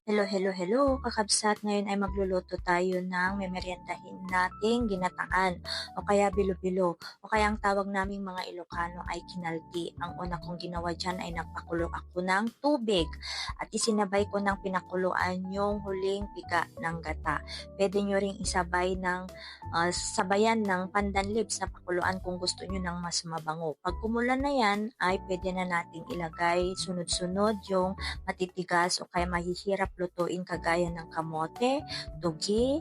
Hello, hello, hello, kakabsat. Ngayon ay magluluto tayo ng memeryendahin nating ginataan o kaya bilo-bilo o kaya ang tawag naming mga Ilocano ay kinaldi. Ang una kong ginawa dyan ay nagpakulo ako ng tubig at isinabay ko ng pinakuluan yung huling piga ng gata. Pwede nyo ring isabay ng sabayan ng pandan leaves na pakuluan kung gusto nyo ng mas mabango. Pag kumulan na yan ay pwede na nating ilagay sunod-sunod yung matitigas o kaya mahihirap lutuin kagaya ng kamote, tugi,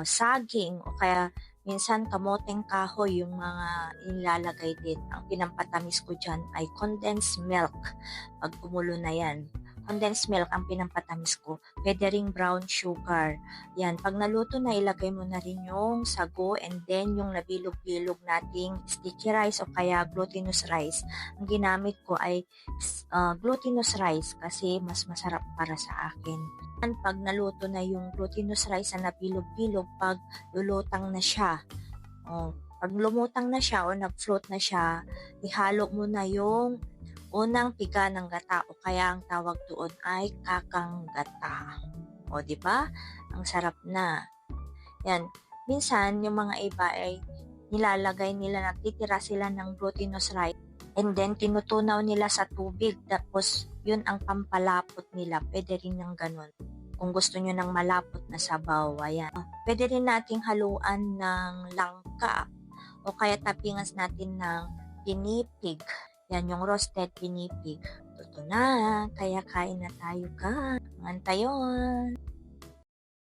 saging o kaya minsan kamoteng kahoy yung mga ilalagay din. Ang pinampatamis ko dyan ay condensed milk. Pag kumulo na yan, condensed milk ang pinampatamis ko. Pwede ring brown sugar. Yan, pag naluto na, ilagay mo na rin yung sago and then yung nabilog-bilog nating sticky rice o kaya glutinous rice. Ang ginamit ko ay glutinous rice kasi mas masarap para sa akin. Pag naluto na yung glutinous rice na nabilog-bilog, pag lulutang na siya, pag lumutang na siya o nag-float na siya, ihalo mo na yung unang piga ng gata o kaya ang tawag doon ay kakang gata. O, di ba? Ang sarap na. Yan. Minsan, yung mga iba ay nilalagay nila, natitira sila ng glutinous rice and then tinutunaw nila sa tubig. Tapos, yun ang pampalapot nila. Pwede rin ng ganun. Kung gusto nyo ng malapot na sabaw, ayan. Pwede rin nating haluan ng langka o kaya tapingas natin ng pinipig. Yan, yung roasted pinipig. Totoo na, kaya kain na tayo ka. Antayon.